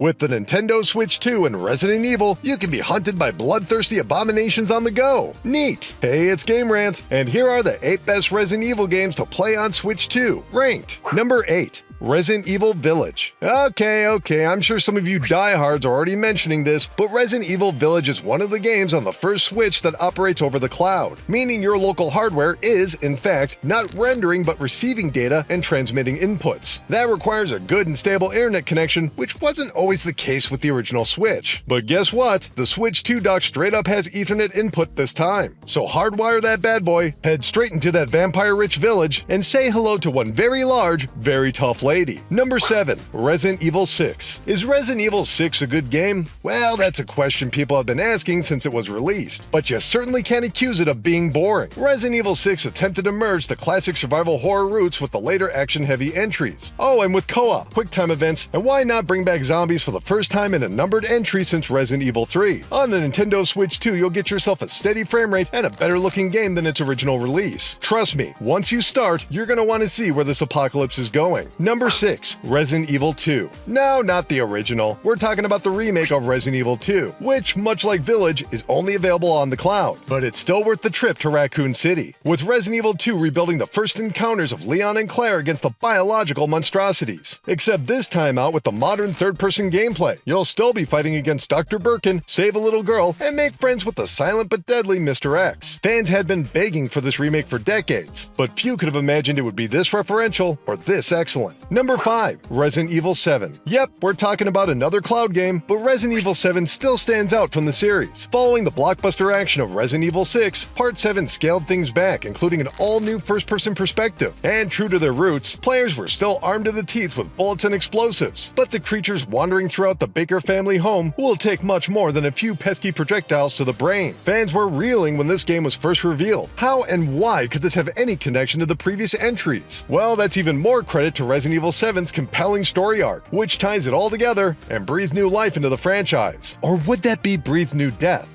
With the Nintendo Switch 2 and Resident Evil, you can be hunted by bloodthirsty abominations on the go. Neat! Hey, it's Game Rant, and here are the 8 best Resident Evil games to play on Switch 2, ranked. Number 8. Resident Evil Village. Okay, I'm sure some of you diehards are already mentioning this, but Resident Evil Village is one of the games on the first Switch that operates over the cloud, meaning your local hardware is, in fact, not rendering but receiving data and transmitting inputs. That requires a good and stable internet connection, which wasn't always the case with the original Switch. But guess what? The Switch 2 dock straight up has Ethernet input this time. So hardwire that bad boy, head straight into that vampire-rich village, and say hello to one very large, very tough lady. Number 7. Resident Evil 6. Is Resident Evil 6 a good game? Well, that's a question people have been asking since it was released, but you certainly can't accuse it of being boring. Resident Evil 6 attempted to merge the classic survival horror roots with the later action-heavy entries. Oh, and with co-op, quick-time events, and why not bring back zombies for the first time in a numbered entry since Resident Evil 3? On the Nintendo Switch 2, you'll get yourself a steady frame rate and a better-looking game than its original release. Trust me, once you start, you're going to want to see where this apocalypse is going. Number 6. Resident Evil 2. No, not the original. We're talking about the remake of Resident Evil 2, which, much like Village, is only available on the cloud, but it's still worth the trip to Raccoon City. With Resident Evil 2 rebuilding the first encounters of Leon and Claire against the biological monstrosities. Except this time out with the modern third-person gameplay. You'll still be fighting against Dr. Birkin, save a little girl, and make friends with the silent but deadly Mr. X. Fans had been begging for this remake for decades, but few could have imagined it would be this referential or this excellent. Number 5. Resident Evil 7. Yep, we're talking about another cloud game, but Resident Evil 7 still stands out from the series. Following the blockbuster action of Resident Evil 6, Part 7 scaled things back, including an all-new first-person perspective. And true to their roots, players were still armed to the teeth with bullets and explosives, but the creatures wandering throughout the Baker family home will take much more than a few pesky projectiles to the brain. Fans were reeling when this game was first revealed. How and why could this have any connection to the previous entries? Well, that's even more credit to Resident Evil 7's compelling story arc, which ties it all together and breathes new life into the franchise. Or would that be breathes new death?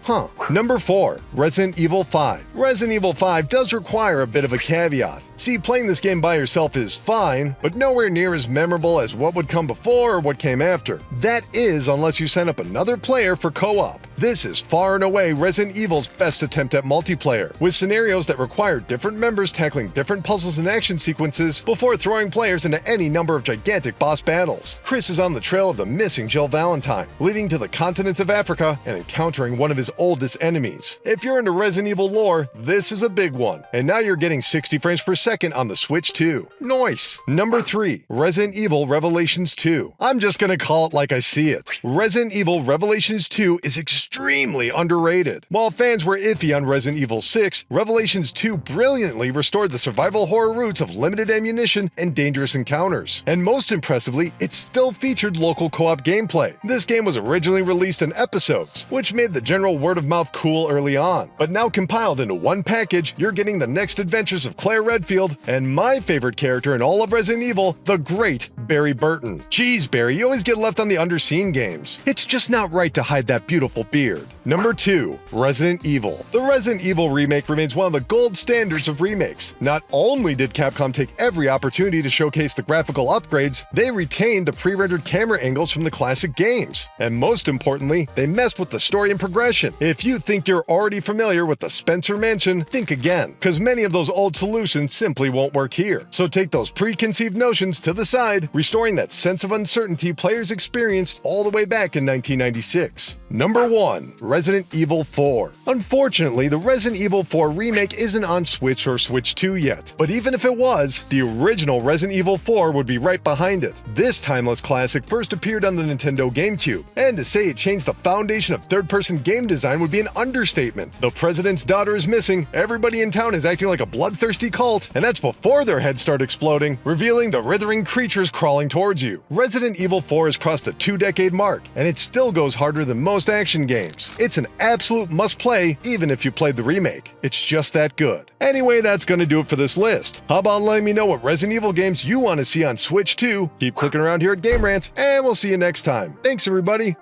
Number 4. Resident Evil 5. Resident Evil 5 does require a bit of a caveat. See, playing this game by yourself is fine, but nowhere near as memorable as what would come before or what came after. That is, unless you sign up another player for co-op. This is far and away Resident Evil's best attempt at multiplayer, with scenarios that require different members tackling different puzzles and action sequences before throwing players into any number of gigantic boss battles. Chris is on the trail of the missing Jill Valentine, leading to the continents of Africa and encountering one of his oldest enemies. If you're into Resident Evil lore, this is a big one. And now you're getting 60 frames per second on the Switch 2. Nice! Number 3. Resident Evil Revelations 2. I'm just gonna call it like I see it. Resident Evil Revelations 2 is extremely underrated. While fans were iffy on Resident Evil 6, Revelations 2 brilliantly restored the survival horror roots of limited ammunition and dangerous encounters. And most impressively, it still featured local co-op gameplay. This game was originally released in episodes, which made the general word-of-mouth cool early on. But now compiled into one package, you're getting the next adventures of Claire Redfield and my favorite character in all of Resident Evil, the great Barry Burton. Jeez, Barry, you always get left on the underseen games. It's just not right to hide that beautiful beard. Number 2. Resident Evil. The Resident Evil remake remains one of the gold standards of remakes. Not only did Capcom take every opportunity to showcase the graphical upgrades, they retained the pre-rendered camera angles from the classic games. And most importantly, they messed with the story and progression. If you think you're already familiar with the Spencer Mansion, think again, because many of those old solutions simply won't work here. So take those preconceived notions to the side, restoring that sense of uncertainty players experienced all the way back in 1996. Number 1. Resident Evil 4. Unfortunately, the Resident Evil 4 remake isn't on Switch or Switch 2 yet, but even if it was, the original Resident Evil 4 would be right behind it. This timeless classic first appeared on the Nintendo GameCube, and to say it changed the foundation of third-person game design would be an understatement. The president's daughter is missing, everybody in town is acting like a bloodthirsty cult, and that's before their heads start exploding, revealing the writhing creatures crawling towards you. Resident Evil 4 has crossed the 2-decade mark, and it still goes harder than most action games. It's an absolute must-play, even if you played the remake. It's just that good. Anyway, that's gonna do it for this list. How about letting me know what Resident Evil games you want to see on Switch 2? Keep clicking around here at Game Rant, and we'll see you next time. Thanks, everybody!